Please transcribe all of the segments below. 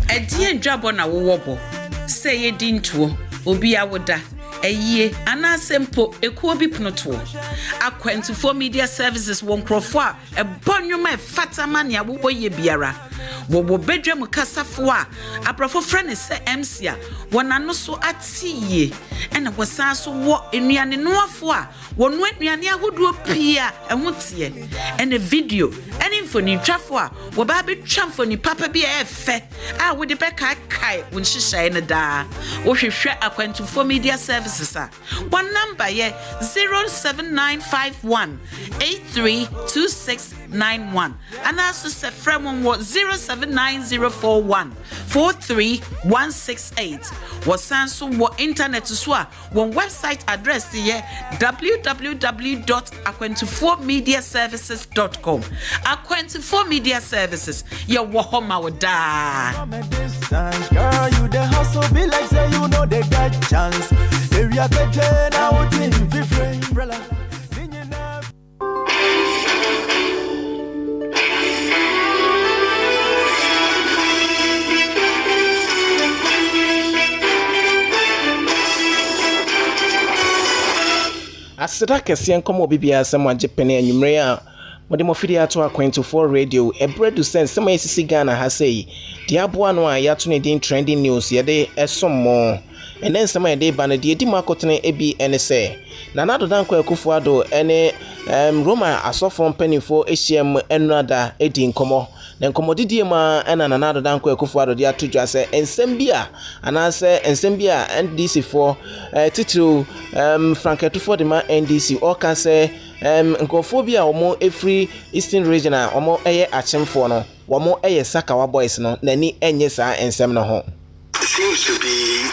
Edi ndwabo na wowobo say ye dintuo obi awoda Eye anasempo ekuo bi pnoto Akwentufo Media Services won krofo a ebonwoma fatama ne abobo ye biara wo bedwam kasafo a aprofo frene se MC a wonano so atiye ena wosan so wo enuane noafo a wonu enuane ahodo pia ehotie ena video ena infoni twafo a wo ba betwa mfoni papa bi efe a wo de beka kai won hihye ne da wo hwehwe Akwentufo Media Services a one number ye 07951832691 and also se frem wo 0790414316 wasanso wo internet so a won website address ye www.akwentufomediaservices.com Akwentufo Media Services ye wo homa wo da girl you the hustle be like say you know they got chance area better now with different umbrella. Aseda kese nkomo bibia asem agepene anwumre a mode mofidi ato Akwentufo radio ebredu sense ma esisi Ghana ha sei diaboa no a yato ne din trending news yede esommo ene nsema yede ba na de di makotene ebi ene se na nado danko Akufo-Addo ene Roma asofo mpanifo ehiem enrada edi nkomo na nkomodidie ma ena na nado danko Akufo-Addo de atodwa se ensem bia anase ensem bia NDC for titru franketufo de ma NDC o ka se nkofo bia omo efri Eastern Region a omo eye achemfo no womo eye Sakawa boys no nani enye sa ensem no ho. Seems to be a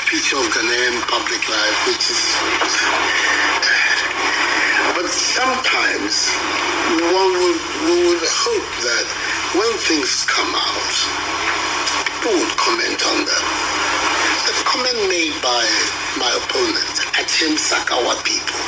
feature of Ghanaian public life, which is but sometimes one would hope that when things come out, people would comment on them. The comment made by my opponent, Achim Sakawa people.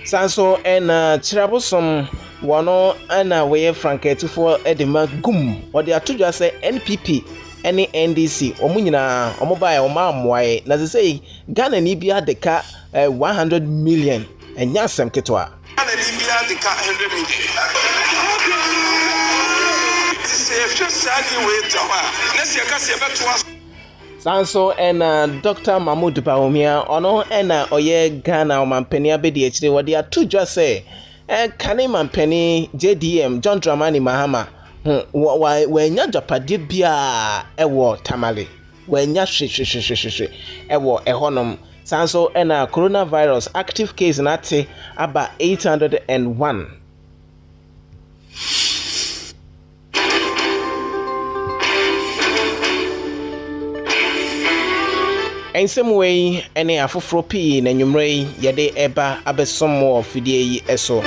Sanso and Chirabosom wano ana weye franketufo edema gum ode atodwa se NPP any NDC omunyina omobaye omamwae na say Ghana ni bia deka 100 million enya sem ketwa Ghana ni bia deka 100 million if just sadly wait let's you can see better Sanso and Dr. Mahmoud Bawumia ono ena oye Ghana omampani abedi echire wode atodwa se kane mampani JDM John Dramani Mahama wenya japade bia ewo tamale wenya hwehwehwehwe ewo ehonom sanso ena coronavirus active case nate aba 801 Ensemwe ene afoforo pii na nwumrei yede eba abesomo ofidie yi eso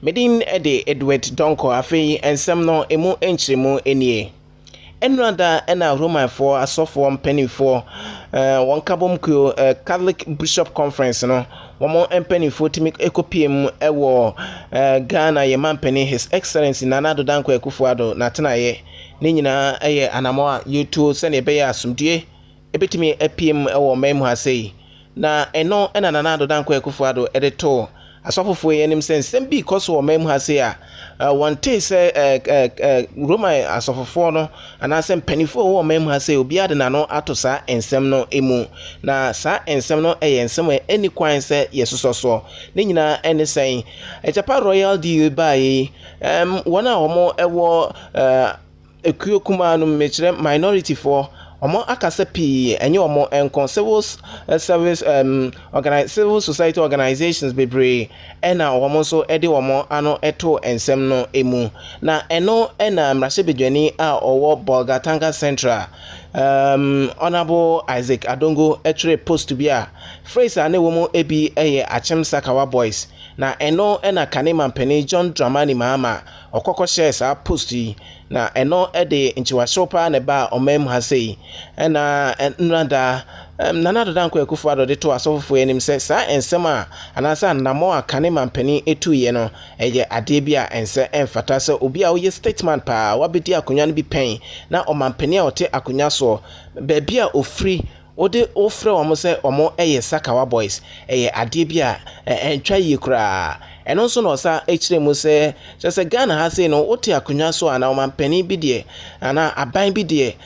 Medin ede Edward Donko afei ensem no emu enchiremu enie Enrada ena Romanfo asofo mpanifo won kabom ku Catholic Bishop Conference no womo mpanifo timi ekopiem ewo Ghana ye mampani His Excellency Nana Addo Dankwa Akufo-Addo na tenaye ne nyina eye anamo a yutu se ne be ya asumdue ebetimi apiem ewo memu hasei na eno ena Nana Addo Dankwa Akufo-Addo edeto asofofo yenim sensem bi koso wo memu hasei a wonte se Roma asofofo no anasem panifo wo memu hasei obi ade na no atosa ensem no emu na sa ensem no eye ensem eni kwan se yesososo ne nyina ene sen Ejapa Royal DU bai wona omo ewo ekuyo kuma no mechire minority for omo akasa pi enye omo enkon civil service civil society organizations bebre ena omo so ede omo ano eto ensem no emu na eno ena mrahye bedwani a owo Bolgatanga Central Honorable Isaac Adongo etre post to be a phrase ane womo ebi eye Achim Sakawa boys na eno ena kanema mpeni John Dramani Mahama okoko shares a post na eno ede nchiwa shopa ne ba omem hasei ena nrada Nana Danko Akufo-Addo de to asofo enim se sa ensem a anasa namo akane mampani etu ye no eye ade bia ense emfata se obi a oye statement pa wabedi akonya no bi pen na omampani a ote akonya so ba bia ofri ode ofre omo se omo eye Sakawa boys eye ade bia entwa yi kura eno so no sa echire mu se se Ghana ha se no ote akonya so ana omampani bi de ana aban bi de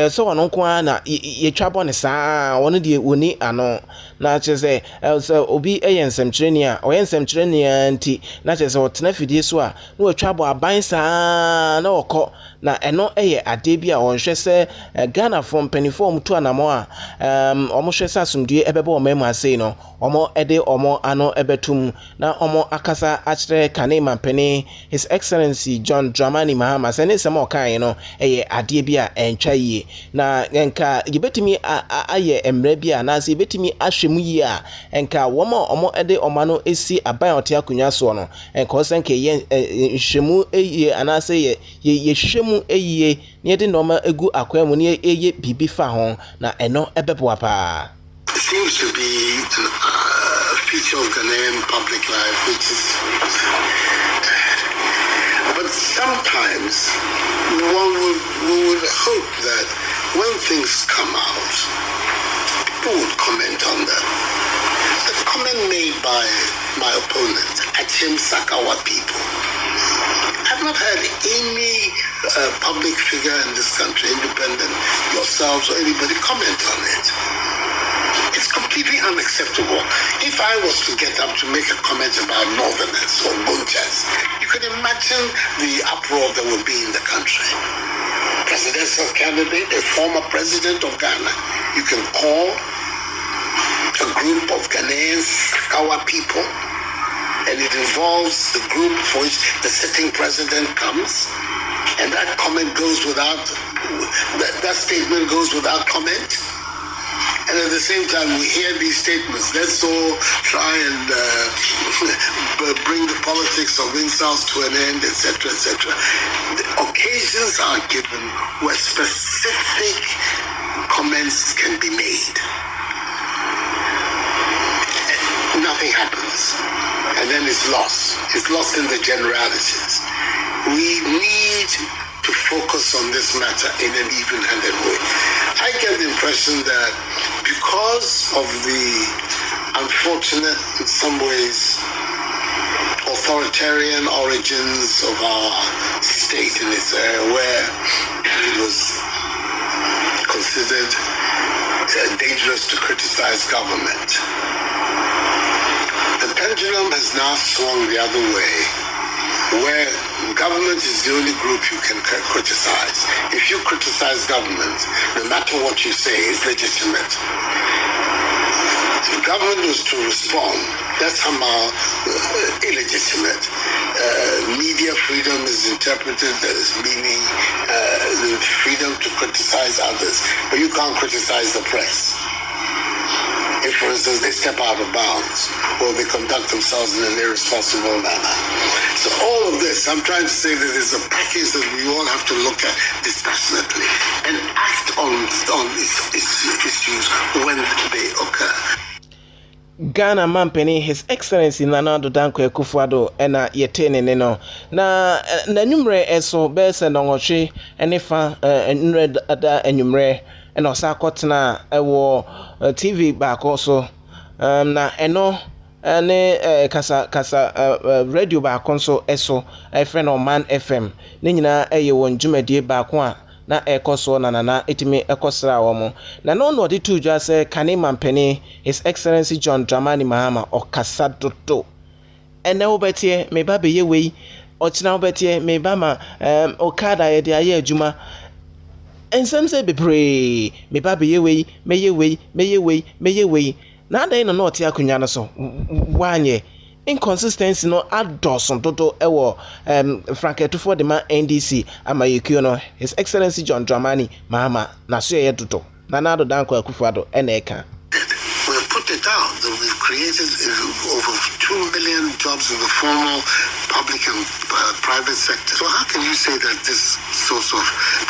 so wono nko na ye twabo ne saa wono de woni ano na chese obi eye nsemkyereni a oye nsemkyereni anti na chese otena fidie so a na otwabo aban saa na okọ na eno eye ade bi a onhwe se Ghana from penifo to anamo a omo hwe se asumdue ebebe o memu ase no omo ede omo ano ebetum na omo akasa achire kane mampeni His Excellency John Dramani Mahama se ne sema okan no eye ade bi a entwa yie na enka yebetimi aye emre bi a na se yebetimi ahwemu yie a enka omo ede omano esi aban ote akonya so no enka osenke ye hwemu eye ana se ye hwemu eye ne de noma egu akwam ne eye bibi fa ho na eno ebeboa pa. Seems to be a feature of Ghanaian public life, which is. But sometimes one would hope that when things come out, people would comment on them. The comment made by my opponent, Achim Sakawa people. I've not heard any public figure in this country, independent, yourselves or anybody, comment on it. It's completely unacceptable. If I was to get up to make a comment about Northerners or Bunchas, you could imagine the uproar that would be in the country. Presidential candidate, a former president of Ghana, you can call a group of Ghanaians Sakawa people, and it involves the group for which the sitting president comes, and that comment goes without, that statement goes without comment. And at the same time, we hear these statements. Let's all try and bring the politics of insults to an end, etc., etc. The occasions are given where specific comments can be made. Nothing happens. And then it's lost. It's lost in the generalities. We need to focus on this matter in an even-handed way. I get the impression that because of the unfortunate, in some ways, authoritarian origins of our state in its area, where it was considered dangerous to criticize government, the pendulum has now swung the other way, where government is the only group you can criticize. If you criticize government, no matter what you say, is legitimate. If government was to respond, that's somehow illegitimate. Media freedom is interpreted as meaning the freedom to criticize others, but you can't criticize the press. If, for instance, they step out of bounds or they conduct themselves in an irresponsible manner. So all of this, I'm trying to say that there's a package that we all have to look at dispassionately and act on issues when they occur. Ghana mampeni His Excellency Nana Danko Akufo-Addo ena yetene ne no na numre eso be se no ngohwe ene fa nre da enumre ena osakotena ewo TV back also na eno ene kasa radio back nso eso efe no Man FM ne nyina eye won dwumadie back a na ekoso na etimi ekosra wo na no no de tu dwa se kane mampeni His Excellency John Dramani Mahama okasa dodo ene obetie me ba be yewe ochina obetie me ba ma okada ye de aye adwuma ensem se bebre me ba be yewe meyewe na dan no ote akonya no so wanye inconsistency no adoson dodo ewo franketufo de ma NDC amayekio no His Excellency John Dramani Mahama na so ye dodo Nana Danko Akufo-Addo eneka. We've put it out that we've created over 2 million jobs in the formal public and private sector. So how can you say that this source of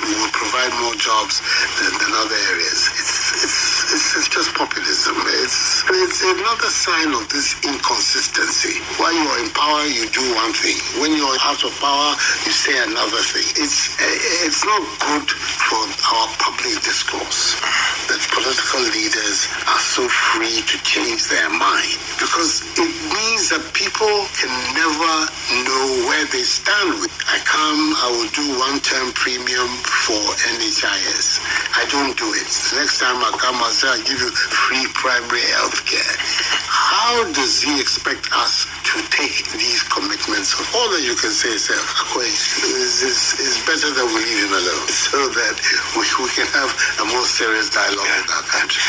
will provide more jobs than other areas? It's It's just populism. It's another sign of this inconsistency. While you're in power, you do one thing. When you're out of power, you say another thing. It's not good for our public discourse that political leaders are so free to change their mind, because it means that people can never know where they stand with. I will do one-term premium for NHIS. I don't do it. The next time I come, I'll say I'll give you free primary health care. How does he expect us to take these commitments? All that you can say is, it's better that we leave him alone so that we can have a more serious dialogue with our country.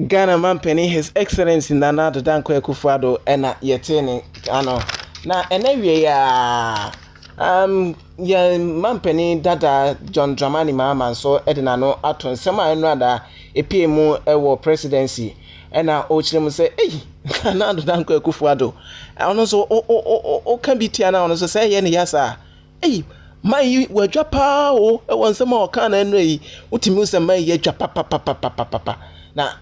Ghana Mampeni, His Excellency Nana Danko Akufo-Addo, ena yetene ano na enewie ya Mampeni dada John Dramani Mahama so edina no aton sema enu ada epiemu ewo presidency ena o chire mu se Nana Danko Akufo-Addo ono so o kan bitia na ono so se ye ne yasa mai wadwa pa o ewo nsema o kan na enu yi utimi se mai ye dwa papa na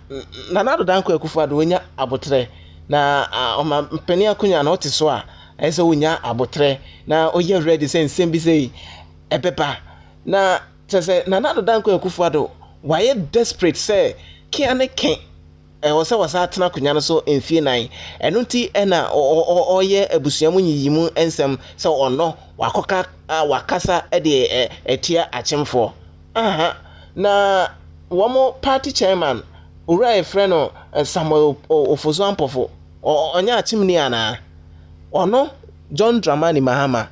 Nana Danko Akufo-Addo wonya abotre na oma mpeni akunya na ote so a ese wonya abotre na oye ready sen bi sei ebeba na tese Nana Danko Akufo-Addo waye desperate say kia ne ken wasa atena kunya no so emfie nan eno nti ena oye abusuamu nyiyimu ensem se ono wakoka wakasa de etia achemfo na womo party chairman Ura friend Samuel Ofozo Ampofo onya achimni ana ono John Dramani Mahama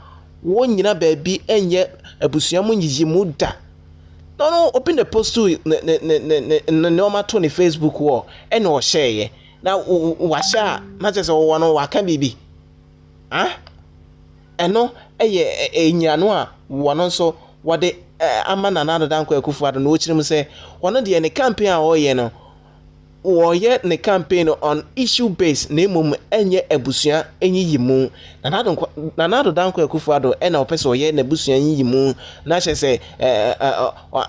wonyina baabi enye abusuamu nyiyimu da no open the post to no to ni Facebook wall ene o share na wa sha na chese wo no wa kan bibi eno eye enyano a wo no so wode ama Nana Danko Akufo-Addo no chirim se wono de ne campaign a oye no woye ne campaign on issue base na emum enye abusua enyiyimu Nana Danko Akufo-Addo ena opese oye na abusua enyiyimu na chese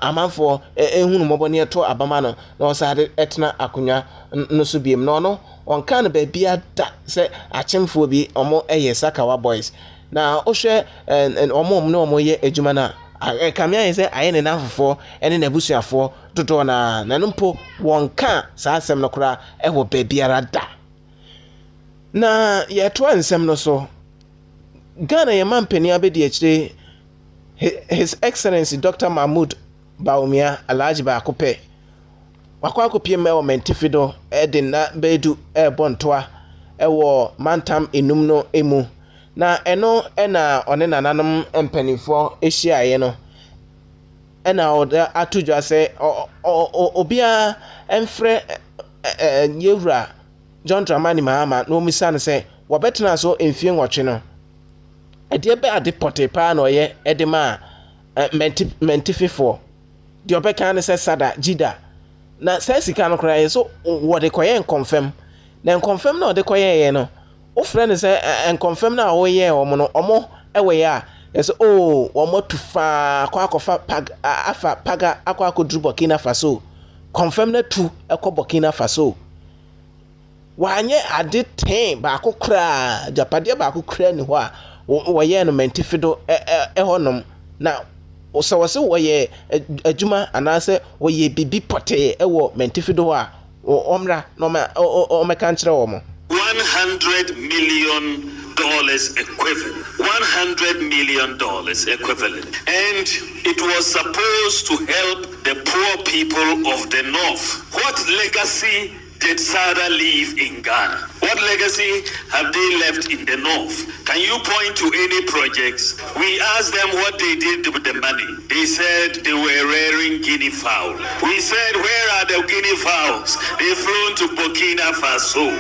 amanfo ehunu mobone to abama no na osade etna akonya no so biem no onka na baabia da se achemfo bi omo eye Sakawa boys na ohwe omo no omo ye adwuma na kamia yese aye ne nafofo ene na busuafo dodo na nanumpo wonka sa asem no kura ewo babiara da na ye to ansem no so Ghana ye mampeni abedi akire His Excellency Dr. Mahmoud Bawumia Alhaji Baakope wakwakope mewo mentifido edina bedu bontoa ewo mantam enum no emu na eno ena one nananom empanifo ehyiaye no ena oda atudwa se obia emfre yewura John Dramani Mahama no misane se wobetena so emfie nwotwe no ede be ade potepa na oye edema mentififo de obeka ne se sada jida na se sika no kra so wode koye confirm na confirm na ode koye ye no o friend say and confirm na wo ye omo ewe ya yes omo tufa akofa paga akodru Burkina Faso confirm na tu ekọ Burkina Faso wanye ade ten ba akokra japade ba akokra ni ho a wo ye no mentifido honom na osawase wo ye adwuma anase wo ye bibi pote ewo mentifido a omra no ma o meka nkyere wo mo $100 million equivalent. $100 million equivalent. And it was supposed to help the poor people of the North. What legacy did SADA leave in Ghana? What legacy have they left in the North? Can you point to any projects? We asked them what they did with the money. They said they were rearing guinea fowl. We said, where are the guinea fowls? They flown to Burkina Faso.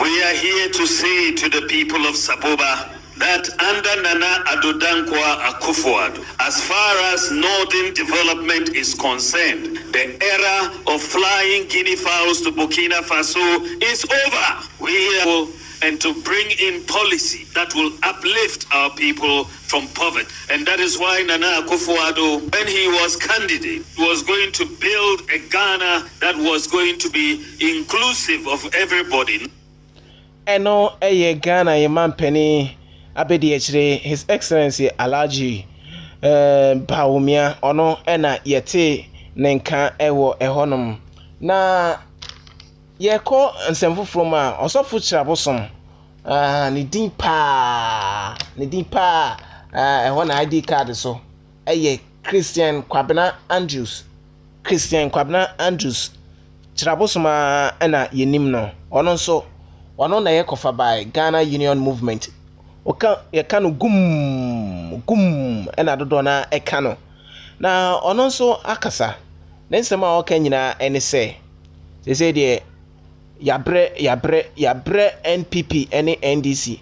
We are here to say to the people of Saboba that under Nana Danko Akufo-Addo, as far as northern development is concerned, the era of flying guinea fowls to Burkina Faso is over. We will and to bring in policy that will uplift our people from poverty. And that is why Nana Akufo-Addo, when he was candidate, was going to build a Ghana that was going to be inclusive of everybody. Eno eye Ghana yeman penny abedi echire His Excellency Alhaji Bawumia ono ena yete nenka ewo ehonom na yeko nsemfufuro ma osofo chirabosom ne din pa eho na ID card so eye Christian Kwabena Andrews chirabosom ena yenim no ono so ono na yekofa by Ghana Union Movement oka yekano gum ena dodo na ekano na ono so akasa nensema oka nyina ene se de yabre NPP ene NDC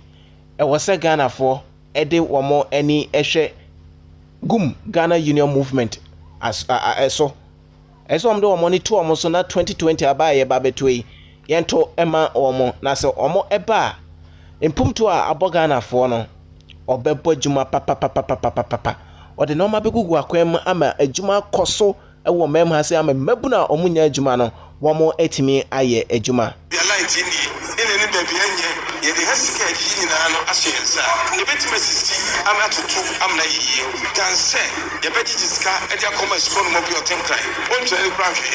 wose Ghana for ede womo eni ehwe gum Ghana Union Movement as eso omde womo ni to womo so na 2020 abaye babetoi yento ema womo na se omo eba impumto a abo Ghana for no obebo juma papa ode no ma begugu akwam ama ajuma koso ewo mem ha se ama mabuna omunya ajuma no womo etimi aye ajuma ya light ni baby anye ye de hasika ji nyina no ahyensa ye betime sisi ama tutu amna yiye dan se ye beti jiska e dia koma sko no mo bi otenkran on twa e kra hwe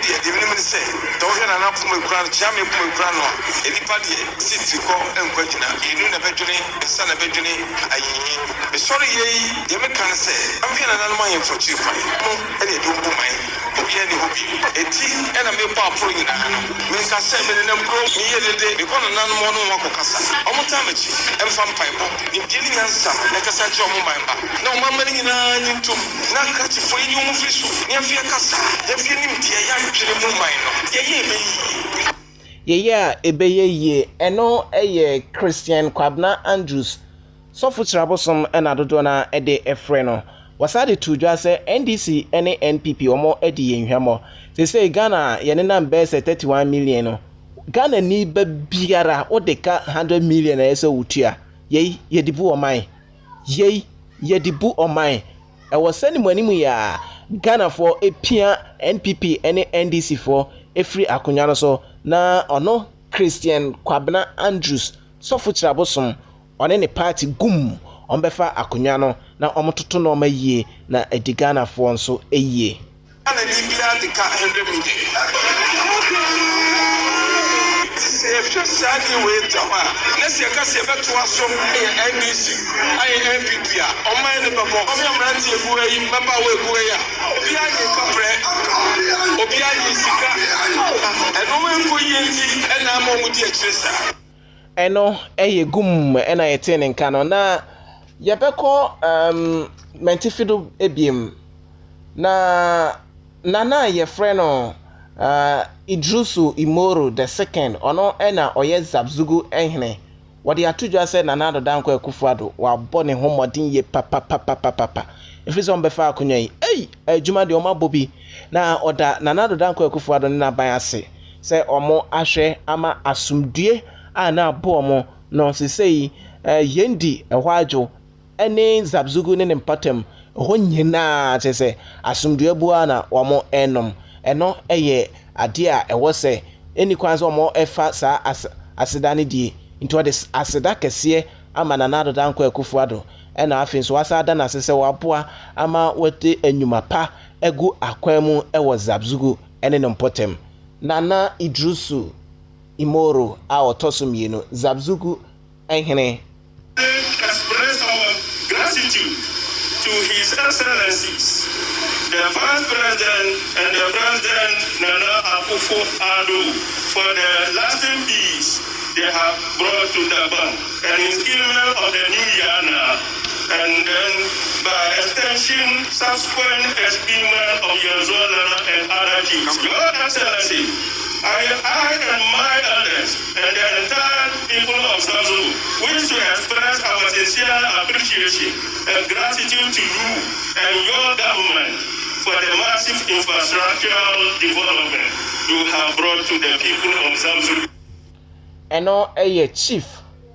ye de ni se do hwe na na pum kra cha me pum kra no e nipa de siti ko enkwa jina enu na bedwene sa na bedwene ayiyi be sorry ye me kan se am hwe na na ma ye for chi fa mo e de do bu mai obi ani obi eti e na me pa pro nyina no me ka se me ne mkro mi ye de because na no mo no wako kasa omo tamechi emfa mpaibo ni bidi nyansa na kasa chi omo mamba na o mamma ni nyina nyintum na kati fo yi omo friso ni afia kasa ya fie nim de ya twere mu man no ye ebeye eno eye Christian Kwabena Andrews sofu chirabosom ena dodo na ede efre no wasade tudwa se NDC ene NPP omo ede yenhwamo se Ghana yene na mbese 31 million no Ghana ni ba biara odeka 100 million ese wutua yedibu oman yedibu oman e wosani mwanimu ya Ghana for epia NPP ene NDC for efri akonya no so na ono Christian Kwabena Andrews sofu chirabosom one ne party gum ombefa akonya no na omototo no mayie na edi Ghana for nso eyie ana ni bia de ka 100 million if you say we tawa let's say ka se beto aso NDC NPP o man ne babo o me amranti egu ayi member we egu ya obi ayi kapre obi ayi sika eno we nko yenti ena ma mu di akiresa eno eye gum ena yete ne nka no na yebeko mentifido ebiem na ye friend no Idrusu Imoro the second ono ena oye Zabzugu ehne wadi atujwa se Nana Danko Akufo-Addo wa bone homodin ye papa efiso mbefa akonya yi adwuma de oma bobi na oda Nana Danko Akufo-Addo na ban ase se omo ahwe ama asumdue ana abo omo no sesei yendi ehwadwo ene Zabzugu ne mpatam ho nyina tese asumdue bua na omo enom eno eye ade a ewo se eni kwanzo omo efa sa asedane die into this aseda kese ama Nana Danko Akufo-Addo ena afin so asada na sese waboa ama wote enwuma pa egu akwanu ewo Zabzugu ene no potem Nana Idrusu Imoro a otosumieno Zabzugu ehene express our gratitude to His Excellencies the Vice President and the President Nana Akufo-Addo for the lasting peace they have brought to the bank and installment of the new year now, and then by extension subsequent experiment of Yezola and other things. Your Excellency, I and my elders and the entire people of Zanzibar wish to express our sincere appreciation and gratitude to you and your government for the massive infrastructural development you have brought to the people of Zanzibar. eno eye chief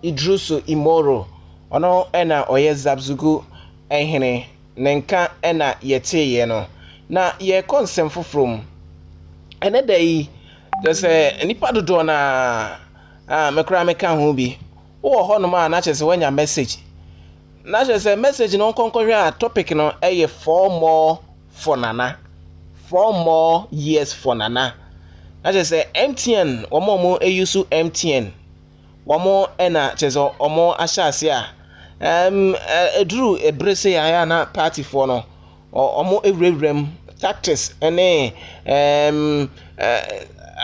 Idrusu Imoro ono ena oye Zabzugu ehene nenka ena yeteye no na ye konsem fofrom ene dai se nipa dodo na mekra meka ho bi wo ho no ma na chese wanya message na chese message no konkohwe a topic no eye 4 more for nana 4 more years for nana na chese MTN omo eyusu MTN womo ena chese omo ahyase a edru ebrese ya na party for no omo ewrewrem tactics ene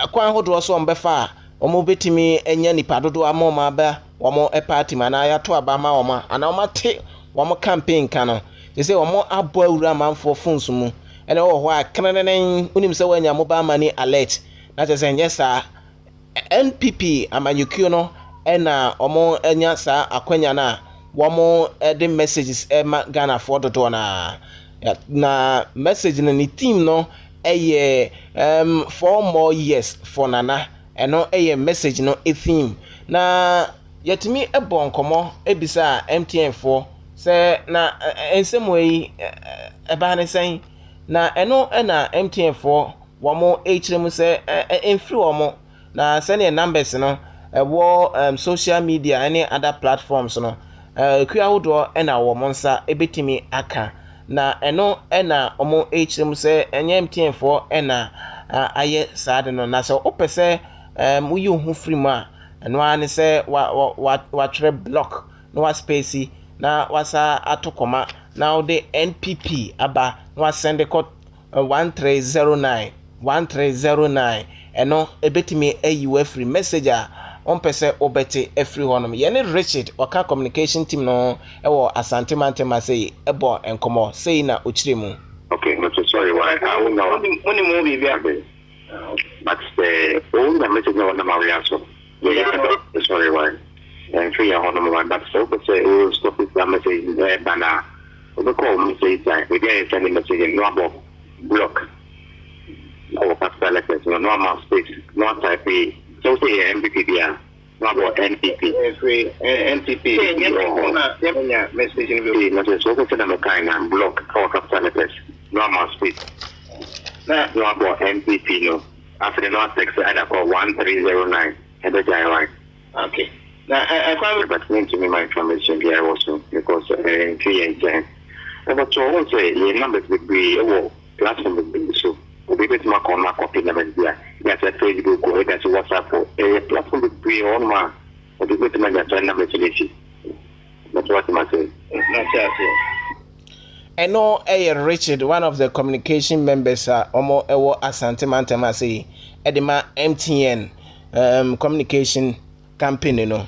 akwan hodo so mbefa omo betimi enya nipa dodo amoma ba womo party mana ya to aba ma woma ana woma te womo campaign kano say womo abo awura manfo phones mu ene wo ho a krenenen unim se wanya mobile money alert na te say nyesa NPP amanyukuo no ena omo enya sa akwanya na womo the messages Ghana for dodo na message na ni team no 4 more years for nana eno message no theme na yetimi ebon komo ebisa MTN for say na ensemwe eba ne sen na eno na MTN for womo echiremu say enfri womo na send numbers no social media any other platforms no kwa wodo na womo nsa ebetimi aka na eno na omo hrem se enye MTN for na aye saade no na so opese uyi hu free ma eno ani se wa tre block no wa space na wasa atokoma na the NPP aba no send code 1309 eno ebetimi ayi free messenger on pese obete every honum ye ne Richard oka communication team no ewo asante mantema say ebo enkomo say na ochiremu. Okay, not so sorry why I will know when you move here but all the message no na maria so sorry why and free honum one but so but say all stop this message there bana we call me say that we get sending message no about block our capital letters no normal space no type so say MPP there no about NPP NPP yeah message in the not so say na kind and block our capital letters normal space no about NPP no after the last text I call 1309 and the right okay now I can't but need to me my information here also because 3 years but so also the numbers would be platform would be so we bet my copy numbers there that's a Facebook or that's WhatsApp or a platform would be on my or the bet my number to that's what I'm saying eno Richard one of the communication members omo ewo asante mantema say edema MTN communication campaign no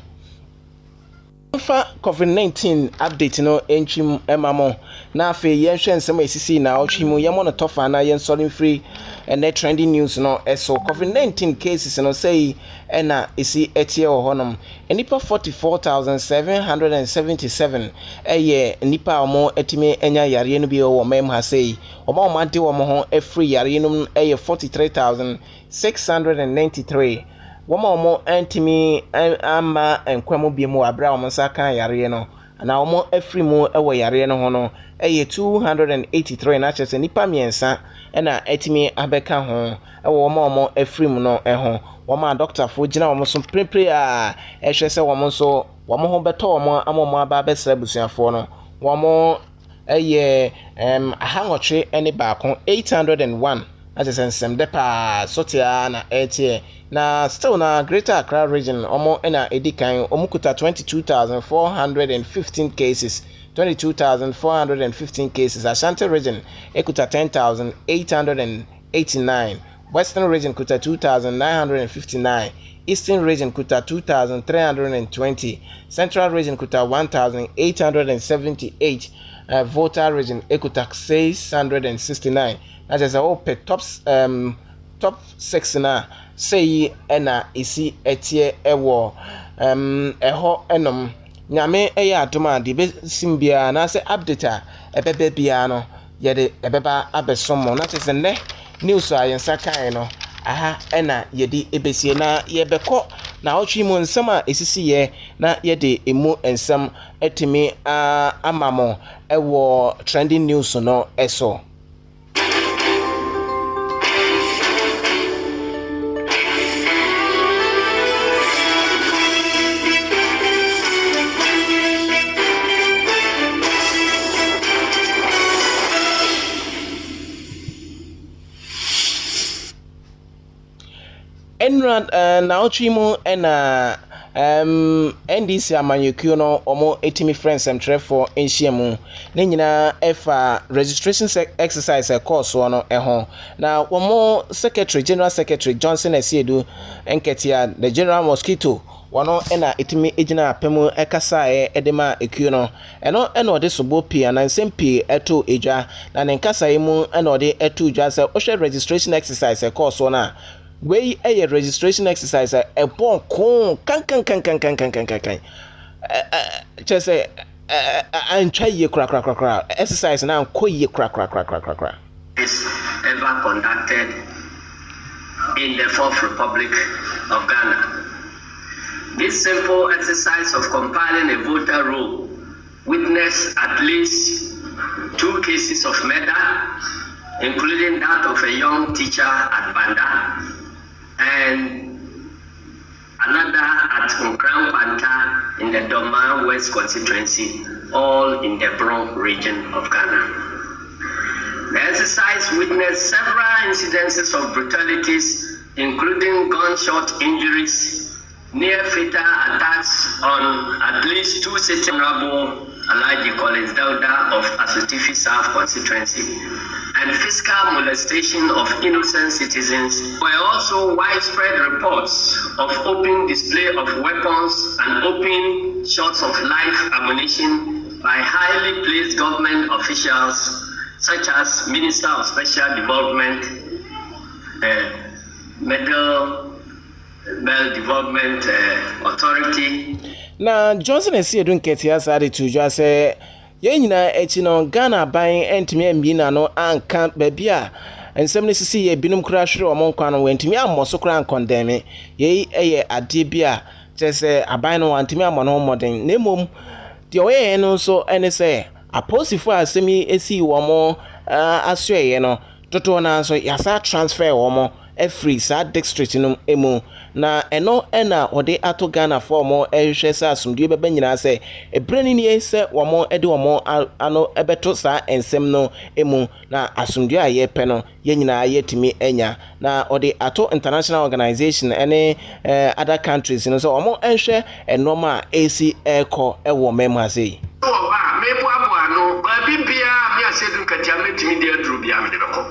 for COVID-19 update no entrim emamo na afi yenhwe nsem esisi na otwimu yemo no tofa na yen solid free and trending news no eso COVID-19 cases no say ena isi etie ohonom enipa 44,777 nipa omo etime enya yare no bi o mem ha say omo ade omo ho free yare no 43,693 womo antimi ama enkwamo biemu abra omo saka yare no na omo afrimu ewo yare no ho no 283 na chese nipa miensa na etimi abeka ho ewo omo afrimu no eho womo doctor fo gina omo so prepare a ehwese womo so womo ho beto omo amomo aba besra busuafo no womo ahangotwe ene baako 801 as a sem depa sotia na etie na still na Greater Accra region omo ena edikan omukuta 22,415 cases 22,415 cases. Ashanti region ekuta 10,889. Western region kuta 2,959. Eastern region kuta 2,320. Central region kuta 1,878. Volta region ekuta 669. That is all per top 6 na say ena isi etie ewo eho enom nyame eya adoma de be simbia na se update ebebe bia no ye de ebeba abesomo na te se ne news ayensa kan no aha ena yedi ebesie na yebekọ na otwi mu nsem a esisi ye na yede emu nsem etimi amamo ewo trending news no eso. Enrad na ochimu ena NDC amanyekuo no omo etimi friends emtrefo enhiemu ne nyina efa registration exercise course no eho na womo general secretary Johnson Esiedu enketia the general mosquito wano ena etimi ejina apemu ekasa edema ekuo no eno ode sobo pia na nsempi eto eja na nenkasa emu eno ode eto eja se ohwe registration exercise course na we a registration exercise a bon con can just say and try ye crack exercise now ko ye crack is ever conducted in the Fourth Republic of Ghana. This simple exercise of compiling a voter roll witnessed at least 2 cases of murder, including that of a young teacher at Banda and another at Nkran Panta in the Doma West constituency, all in the Bronx region of Ghana. The exercise witnessed several incidences of brutalities, including gunshot injuries, near-fatal attacks on at least 2 sitting Honorable Alhaji Collins Dauda of Asutifi South constituency, and physical molestation of innocent citizens. There were also widespread reports of open display of weapons and open shots of live ammunition by highly placed government officials such as Minister of Special Development, Middle Belt Development Authority. Na Johnson Esiedu nketia sare tuju say ye nyina echi no Ghana ban entimi ambi na no anka babia ensem ne sisi ye binum kura hwere o monkwa no wentimi amoso kura ankondeme ye eye ade bia chese aban no wantimi amono moden nemom de oye no so ene se aposifo asemi esi wo mo asoye no toto na so yasa transfer wo mo every sad district no emu na eno ena ode ato Ghana for mo ehwe sa asumdue beba nyina se ebrani ni se wo mo ede wo mo ano ebeto sa ensem no emu na asumdue aye pe no ye nyina yetimi enya na ode ato international organization ene other countries no so wo mo ehwe enoma AC eko ewo memu ase mebu abu ano ba bibia mi asedu katia metimi de adru bia me de beko,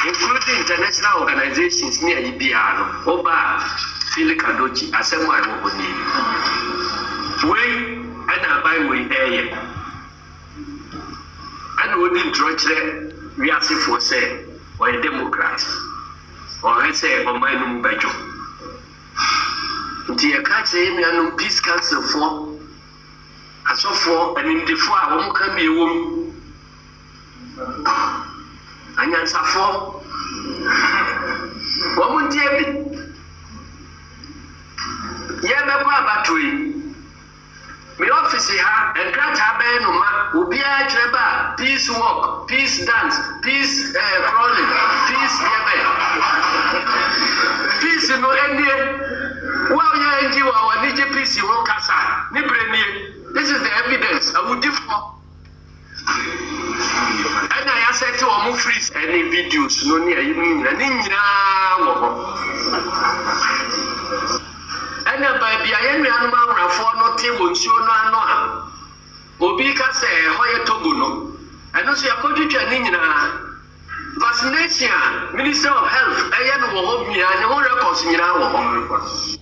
including international organizations near Ibiano, Oba, Philip Kadochi, Asemo Iboboni. We and I buy we air. And we didn't trust we are for say, or a Democrat, or I say, or my name Bejo. The Academy Peace Council for, as of for, and in the 4 I won't come be a woman. Anyansa for woman David. Yabakwa battery. My office here and grant Abenuma will be a treba, peace walk, peace dance, peace crawling, peace yabe. Peace no end. Well, you and you are DJ peace you walk outside. This is the evidence. I would differ. And I said to our freeze any videos, no near you mean, and by the animal for no table, show no. Obika say, Hoya Toguno, and also according to Nina vaccination, Minister of Health, I know me and all records in our home.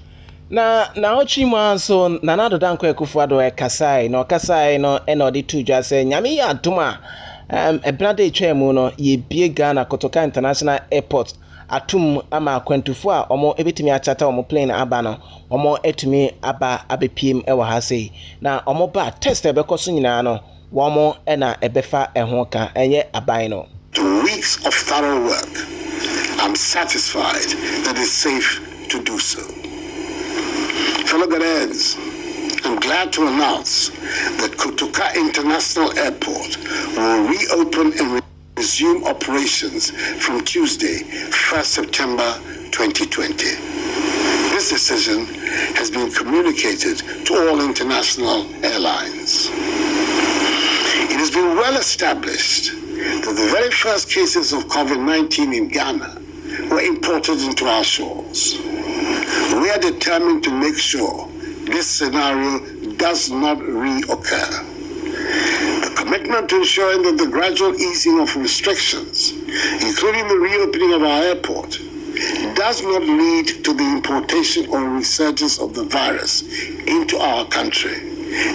Na ochima so nanado danko ekufuado kasai no eno de tuja se nyame ya aduma ebrade etwemu no ye bie Ghana Kotoka International Airport atum ama kwantufo a omo ebetimi achata omo plane aba no omo etimi aba abepiem ewa ha sei na omo ba test ebekoso nyina no womo ena ebefa eho ka enye aban no weeks of thorough work, I'm satisfied that it's safe to do so. Fellow Ghanaians, I'm glad to announce that Kotoka International Airport will reopen and resume operations from Tuesday, 1st September 2020. This decision has been communicated to all international airlines. It has been well established that the very first cases of COVID-19 in Ghana were imported into our shores. We are determined to make sure this scenario does not reoccur. The commitment to ensuring that the gradual easing of restrictions, including the reopening of our airport, does not lead to the importation or resurgence of the virus into our country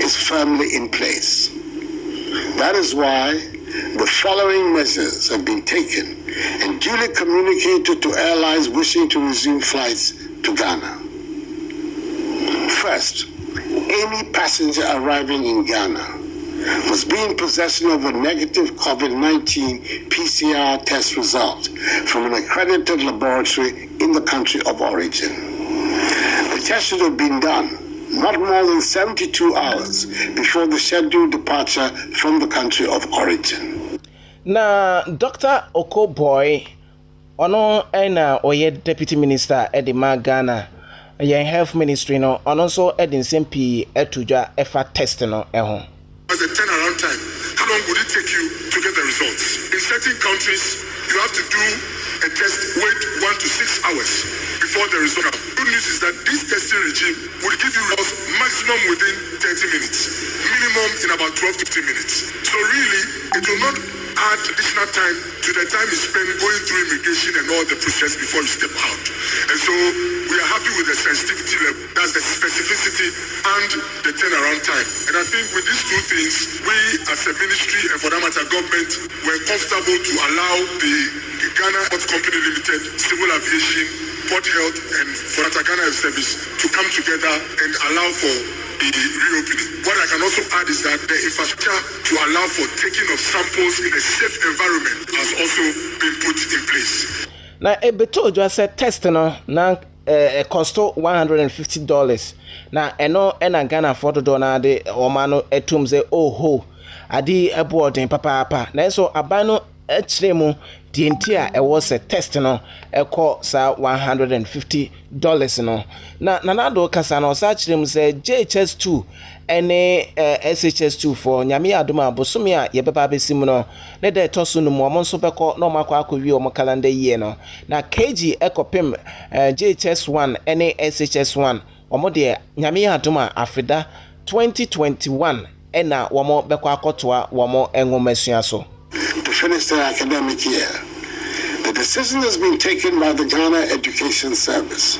is firmly in place. That is why the following measures have been taken and duly communicated to airlines wishing to resume flights to Ghana. First, any passenger arriving in Ghana must be in possession of a negative COVID-19 PCR test result from an accredited laboratory in the country of origin. The test should have been done not more than 72 hours before the scheduled departure from the country of origin. Na Dr. Okoboy, ono ena oye Deputy Minister Edima Ghana, yen Health Ministry no, ono so edin sempi etuja efa test no eho. As a turnaround time, how long would it take you to get the results? In certain countries, you have to do a test, wait 1 to 6 hours before the result. Good news is that this testing regime would give you results maximum within 30 minutes, minimum in about 12 to 15 minutes. So really, it will not add additional time to the time you spend going through immigration and all the process before you step out. And so we are happy with the sensitivity level, that's the specificity and the turnaround time. And I think with these two things, we as a ministry and for that matter government were comfortable to allow the Ghana Port Company Limited, Civil Aviation, Port Health and for that Ghana Health Service to come together and allow for the reopening. What I can also add is that the infrastructure to allow for taking of samples in a safe environment has also been put in place. Na ebeto jo say test no na cost $150. Na eno ena Ghana for do na de o ma no etum say oho adi eboarding papa na so abano echiremu DNT a was a test no eko sa $150 no na nanado kasa no sa chirem say JHS2 ene SHS2 for nyame adoma bosome a yebeba besim no ne de toso no mo nso beko no makwa akọwi o calendar year no na KG ekopem JHS1 ene SHS1 omo de nyame adoma Afrida 2021 ena womo beko akotoa womo enwomasua so. To finish the academic year, the decision has been taken by the Ghana Education Service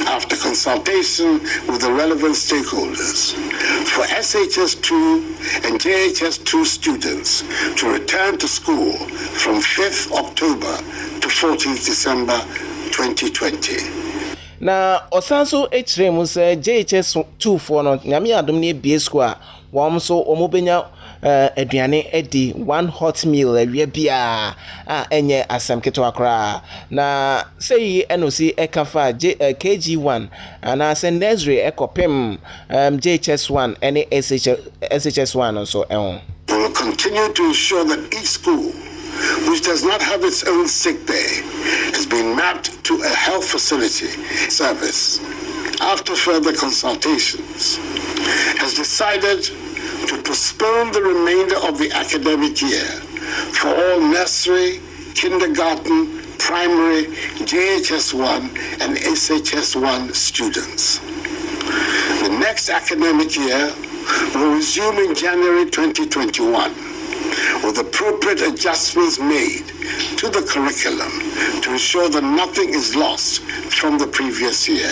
after consultation with the relevant stakeholders for SHS2 and JHS2 students to return to school from 5th October to 14th December 2020. Na osanso echiremu se JHS2 for no nyame adom ne bie school a wom so omobenya aduane edi one hot meal awie bia a enye asem keto akra na sei NOC ekafa KG1 ana se nursery ekopem JHS1 and SHS1 so We will continue to ensure that each school which does not have its own sick bay has been mapped to a health facility service after further consultations has decided to postpone the remainder of the academic year for all nursery, kindergarten, primary, JHS1 and SHS1 students. The next academic year will resume in January 2021 with appropriate adjustments made to the curriculum to ensure that nothing is lost from the previous year.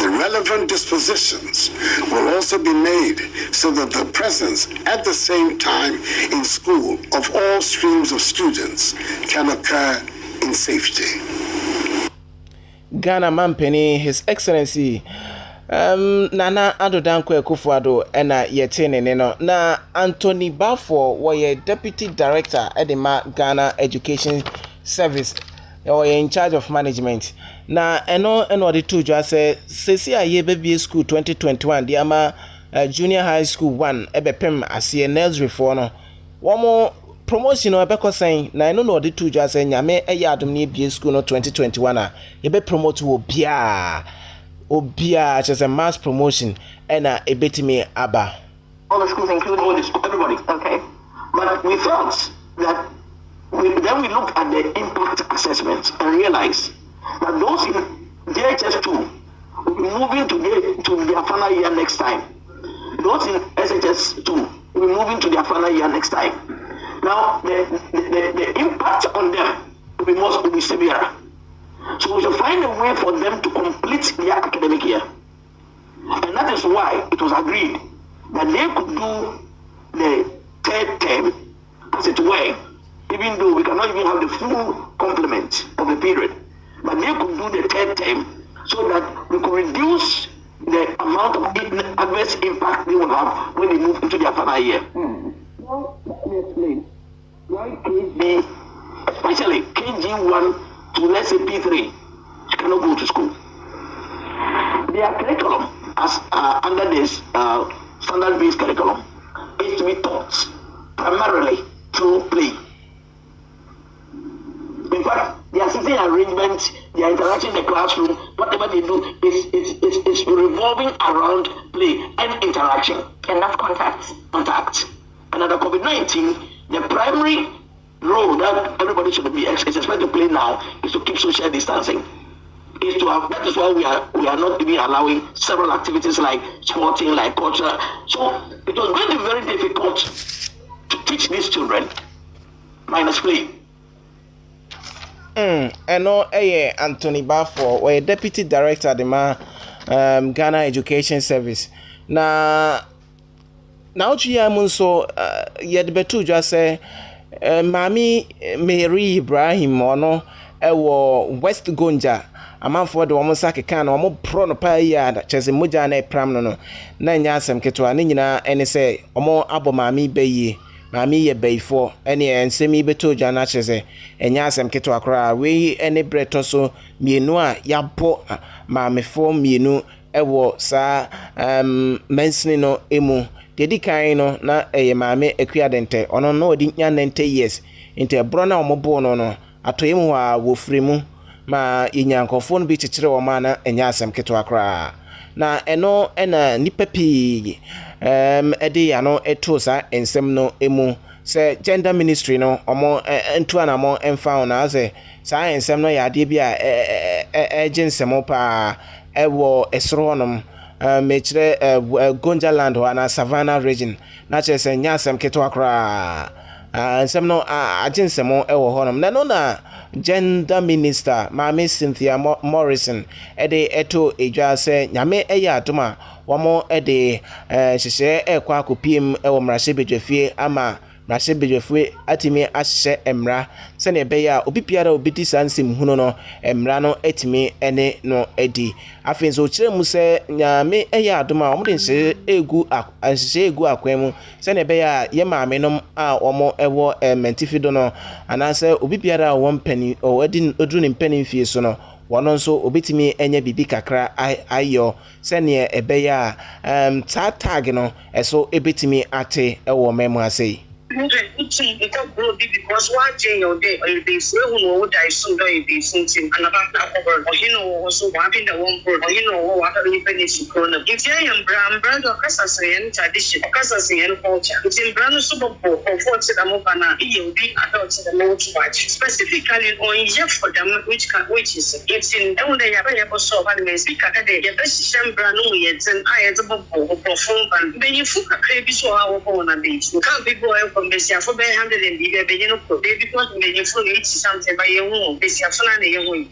The relevant dispositions will also be made so that the presence at the same time in school of all streams of students can occur in safety. Ghana Mampeni, His Excellency Nana Adodanko Ekufuado ena yetene neno na Anthony Bafo was deputy director at the Ghana Education Service or in charge of management. Na eno the two just say CCIA baby school 2021 the ama junior high school 1 ebepem as nursery for no one more promotion or beko saying na eno no the two just say nyame eyadom ni bi school no 2021 a ye be promote wo bia Obia just a mass promotion and a betime aba. All the schools, including all the schools, everybody. Okay. But we felt that then we looked at the impact assessment and realized that those in JHS2 will be moving to their final year next time. Those in SHS2 will be moving to their final year next time. Now, the impact on them will be severe. So we should find a way for them to complete their academic year. And that is why it was agreed that they could do the third term as it were, even though we cannot even have the full complement of the period. But they could do the third term so that we could reduce the amount of adverse impact they will have when they move into their final year. Now, let me explain. Why KG, especially KG1 to let's say P3, you cannot go to school. Their curriculum, as under this standard-based curriculum, is to be taught primarily through play. In fact, their sitting arrangement, their interaction in the classroom, whatever they do is revolving around play and interaction. And that's contact. And under COVID-19, the primary role that everybody should be expected to play now is to keep social distancing. That is why we are not even allowing several activities like sporting, like culture. So it was going to be very difficult to teach these children minus play. And no, Anthony Bafo, or deputy director at the Ghana Education Service. Now you so yet betu just say. Mami Mary Ibrahim ono ewo West Gonja amanfo de wo sake kan na wo pro no pa ya da chese moja na pram no na nya asem ketwa ne nyina ene se omo abo mami beyi mami ye beyfo ene ensemi beto dwa na chese enya asem ketwa kra we ene breto so mienu a yabo mamefo mienu ewo sa mensini no emu dedi kan no na maame akuadente ono no odi nya 90 years inte bro na omobo no atoyemu a wo fremu ma yenyankofo no bi chechire wo ma na enya asem keto akra na eno ena nipa pi ede ya no eto sa ensem no emu se gender ministry no omo entu anamo emfa na ase sa ensem no ya de bi a ejensem pa ewo esro nom mechre Gonja land na Savannah region na chese nyasem keto akra ensem no ajinsemo ewo honom na no na gender minister Mami Cynthia Morrison ede eto edwa se nyame eya atoma womo ede hyehyɛ ekwa akopiem ewo mrahye bedwafie ama mrahye bedwafie atimi ahye emra se ne beya obi piara obidi sansem hunu no emra no atimi ene no edi afenso kire mu se nyame eya adoma womo de hyehyɛ egu akwemu se ne beya ye maame nom a womo ewo mentifido no anase obi piara wo mpani o edi odru ne mpani fie so no wono nso obetimi enye bibi kakra ayo sene ebeya tag no eso ebetimi ate ewo memu asei because one day your day or they say who would I soon do be something and about that over or you know also one in the one or you know what are you finish corner if I am brand or Casassian tradition Casassian culture it's in brand super bowl or for the Mopana you'll be adults the most watch specifically on yet for them which is it's in down there you so and speak at the best brand no yet and I as a bowl perform and then you fuck a crazy so how on a beach can't be boy Bessia for 100 and baby because when you fully eat something by your home, Bessia Flan,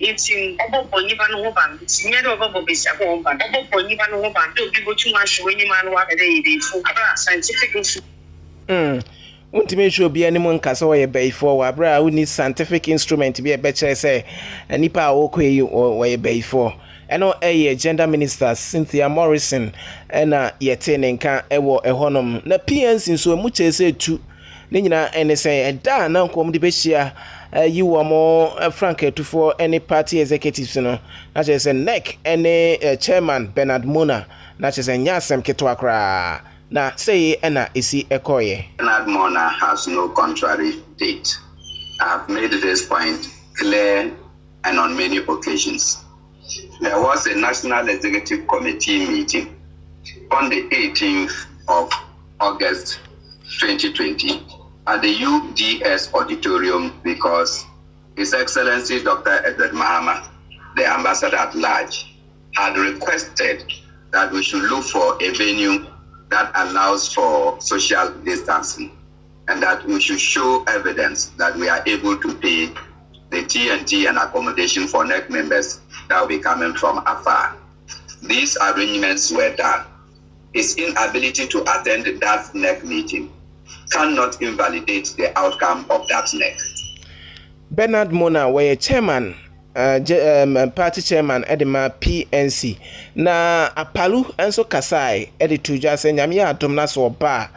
eating over even over, smeared over Bessia home, but over even over, don't people too much when you man walk a day, they full scientific. Ultimate show be anyone caso ye bay for bra who need scientific instrument to be a better say and nipa okwe you or way bay for ɛno ɛyɛ gender minister Cynthia Morrison ɛna yɛte ne nka ɛwɔ ɛhɔnom na PNC nso mu kyerɛ tu ne nyina ɛne sɛ ɛda na nkom de bɛhyia yi wɔ mo Frank Atufo ɛne party executives no na kyerɛ sɛ NEC ɛne chairman Bernard Mona na kyerɛ sɛ nya asɛm ketewa koraa na say ɛna esi ɛkɔyɛ. Bernard Mona has no contrary date. I have made this point clear and on many occasions. There was a National Executive Committee meeting on the 18th of August 2020 at the UDS auditorium because His Excellency Dr. Edward Mahama, the ambassador at large, had requested that we should look for a venue that allows for social distancing and that we should show evidence that we are able to pay the TNT and accommodation for NEC members that will be coming from afar. These arrangements were done. His inability to attend that NEC meeting cannot invalidate the outcome of that NEC. Bernard Mona were chairman, party chairman edema PNC na apalu enso kasai editu jase nyame adom na so ba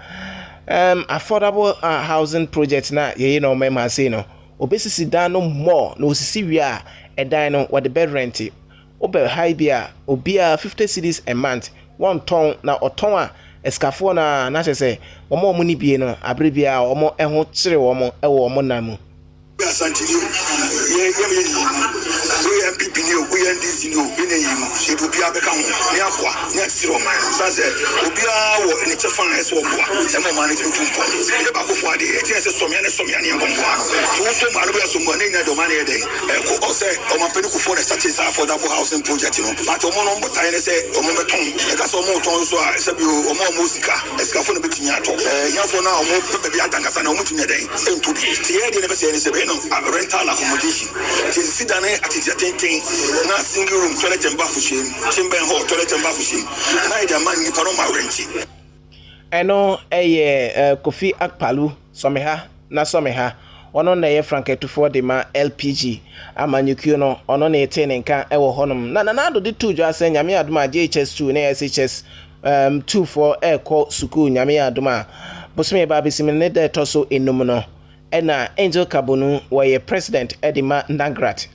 affordable housing project na ye no mema say no obesisi dan no more no osisi wi a edan no what the bed rent obe high bia obia 50 cedis a month one ton na oton a escafo na say omo mu ni bie no abre bia omo eho kire omo ewo omo na mu Santini, we MPP, we NDC, it will be a become next year, man. Sunset, Obia, and it's a fun as well. And my money to the back of what it is some and some young one. Also, Maria, some money in the money a day. Also, my penny for the statues for double housing project, but Omono, but I say, Omoton, and that's almost also a more musica, a scaffold between Yato. For now, more baby Atangas and Omutin a day. And to the end, never say anything. Rental accommodation. Sit down at it, thinking, not single room, toilet and bathroom, chamber and hall, toilet and bathroom. Neither man, you can't rent. I know a Kofi Akpalu, Someha, na Someha, one on the Frank Atufo de ma LPG, Amanyukuno, on a 10 and can ever honum. Nanado the two just saying Yami Aduma JHS2 and SHS 2 for air call Suku, Yami Aduma. Bosme Babi Simonede Toso in Nomono. Ena Angel Kabunu were president Edima Ndagrat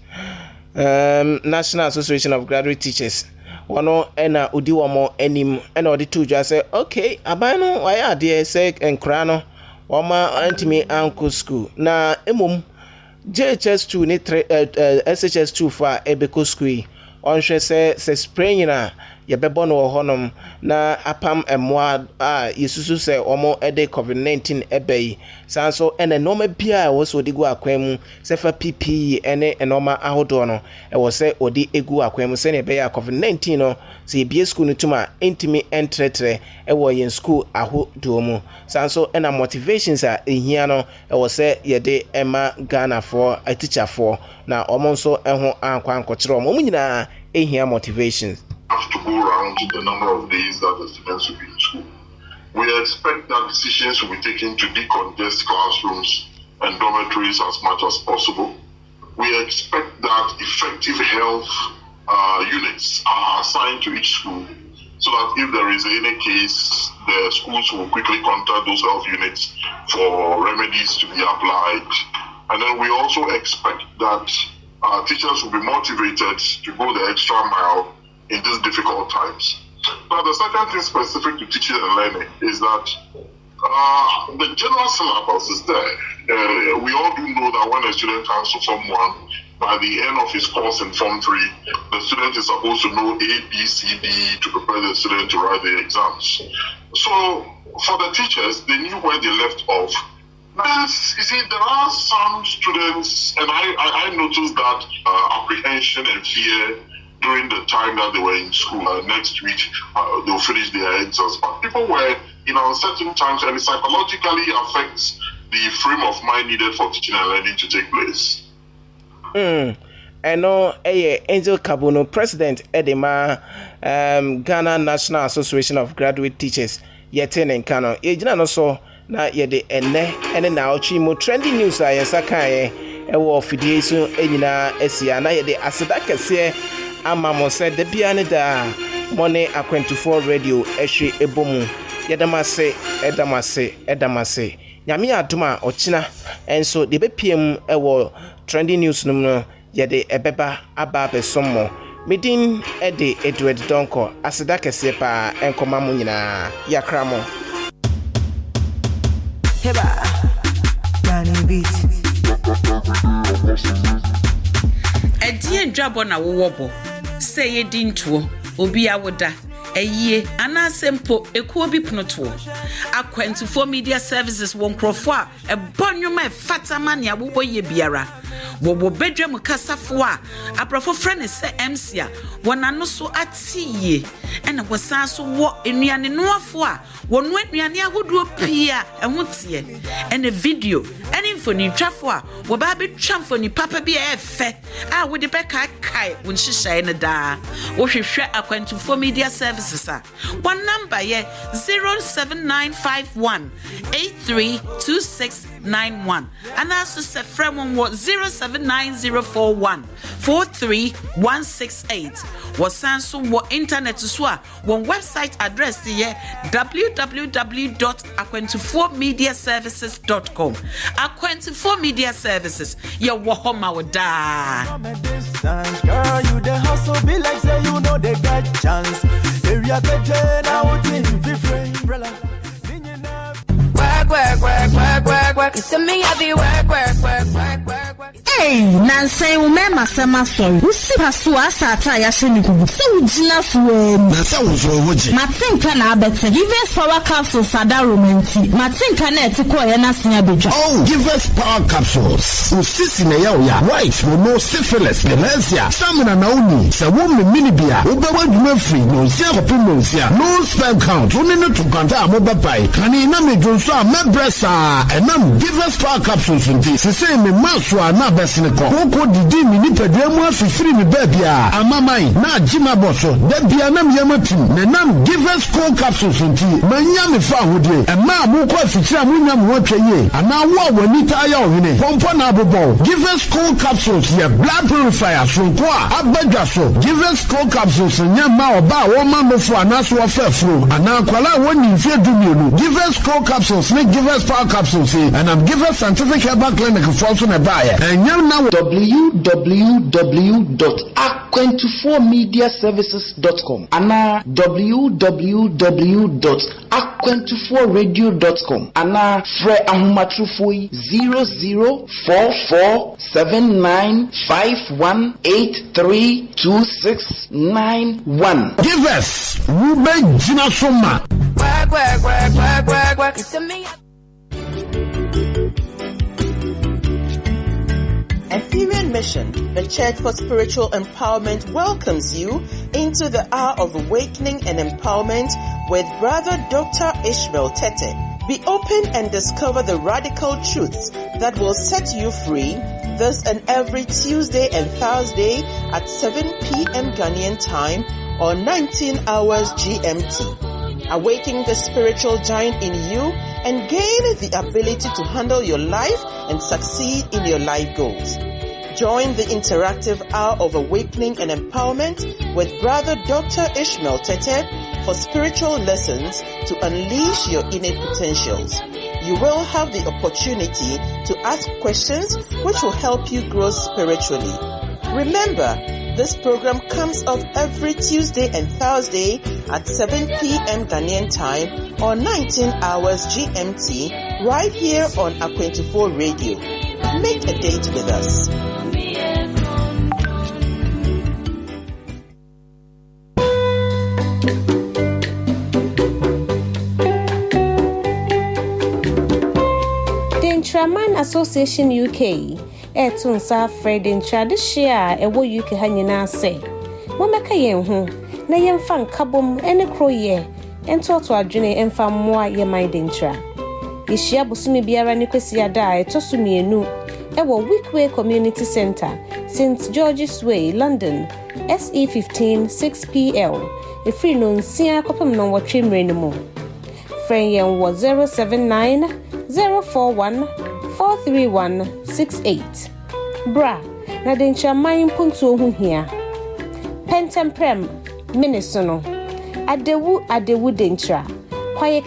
National Association of Graduate Teachers. Wano ena udiwamo enim ena odi tu just say okay abano waya de say enkra no wama antimi anko school na emom JHS2 ni SHS2 for ebeko school onhwe say spring na yebebo no honom na apam emwa yesusu se omo ede COVID-19 ebei sanso ene noma bia wo so digu akwam se fa PPE ene enoma ahodo no e wo se odi egu akwam se ne beya COVID-19 no se bie school no tuma intimi entretre e wo yen school ahodo mu sanso ena motivations a ehia no e wo se yede ema Ghana for a teacher for na omo nso eho ankwa ankokire omo nyina ehia motivations have to go around the number of days that the students will be in school. We expect that decisions will be taken to decongest classrooms and dormitories as much as possible. We expect that effective health units are assigned to each school so that if there is any case, the schools will quickly contact those health units for remedies to be applied. And then we also expect that teachers will be motivated to go the extra mile in these difficult times. Now, the second thing specific to teaching and learning is that the general syllabus is there. We all do know that when a student comes to Form 1, by the end of his course in Form 3, the student is supposed to know A, B, C, D to prepare the student to write the exams. So, for the teachers, they knew where they left off. You see, there are some students, and I noticed that apprehension and fear during the time that they were in school. Next week, they'll finish their exams. But people were in uncertain times, and it psychologically affects the frame of mind needed for teaching and learning to take place. I know Angel Kabuno, President Edema, Ghana National Association of Graduate Teachers, Yeten and Kano. Ejina no so na yede ene na ochi mo trending news a yesa kan e wo fidie so enyina asia na yede aseda kese ama mo se de bia ne da money Akwantufoɔ radio ehwe ebomu yedamase edamase nyame adoma ochina enso de bepiem ewo trending news no yede ebeba aba besommo medin ede Edward Donko aseda kese pa enkoma mo nyina yakramo Heba Danny beat Edie dwabo na wowobo se yedi ntuo obi awoda eyie anasempo ekuo bi pnoto Akwantufoɔ media services won krofo a ebonwoma efatama ne abobo ye biara wo bedwam kasafo a aprofo frene se MC a wonano so atie ena wosan so wo enuane noafo a wonu enuane ahodo pia ehotie ena video ena infoni twafo a wo ba betwa mfoni papa bi efe a wo de beka kai won hyehyɛ ne da wo hwehwɛ Akwantufoɔ media services a one number ye 07951832691 and also se frem wo 0790414368 wasanso wo internet so a one website address ye www.akwantufourmediaservices.com Akwantufour Media Services ye wo homa wo da girl you the hustle be like say you know they got chance area better now in different umbrella work. To me, I be work. Hey, Nancy, umema sema sorry. Usipa suwa sata ya sheni kubu. Se ujina suwe. Nasa uzowoji. Matinka na abete. Give us power capsules sada romenti. Matinka na etikuwa yana sinya beja. Oh, give us power capsules. Usisi na yao ya. White, mono, syphilis, dementia. Stamina na uni. Se wumi minibia. Ubewa jumefri. Nozia kopumo nozia. No sperm count. Unine tukanta amobapai. Kani iname jonso mebresa. Enam give us power capsules unti. Se se me maswa na besineko. Koko didi mini pedwemu afifiri mi bebia. Amamai. Na jima boso. Debia nam yamatim. Nenam give us cold capsules unti. Manyami fa hudye. Ema muko afikira munyam wapye. Ana wanita aya ohine. Pompo na abobo. Give us cold capsules ye blood purifier. Sunkwa. Abedwaso. Give us cold capsules nyama oba woma mofo anaso wafefro. Ana kwala woni mfe dumienu. Give us cold capsules. Ne give us power capsules. And I'm give us scientific herbal clinic for also na buy. And now www.akwantufourmediaservices.com and www.akwantufourradio.com and Fre Ahumatrufoi 00447951832691. Give us Ruben Gina Soma. Work. It's a me. Ephemerian Mission, the Church for Spiritual Empowerment, welcomes you into the hour of awakening and empowerment with Brother Dr. Ishmael Tete. Be open and discover the radical truths that will set you free this and every Tuesday and Thursday at 7 p.m. Ghanaian time or 19 hours GMT. Awaken the spiritual giant in you and gain the ability to handle your life and succeed in your life goals. Join the interactive hour of awakening and empowerment with Brother Dr. Ishmael Tete for spiritual lessons to unleash your innate potentials. You will have the opportunity to ask questions which will help you grow spiritually. Remember, this program comes up every Tuesday and Thursday at 7 p.m. Ghanaian time or 19 hours GMT right here on Akwantufour Radio. Make a date with us. The Intraman Association UK Etun sa Fredin Tradishia ewo UK hanyina se momeka yen ho na yemfa nkabom ene kroye entoto adwene emfa mmoa ye maindentra yeshia bosumi biara ne kwesi ada etosu mienu ewo Wickway Community Center St George's Way London SE15 6PL efri no nsia kopem no wotwe mrenemu friend yen wo 079 041 43168 Bra na dencha mayin punto hu hia Pentemprem, Minnesono. Adewu dentra. Kwaye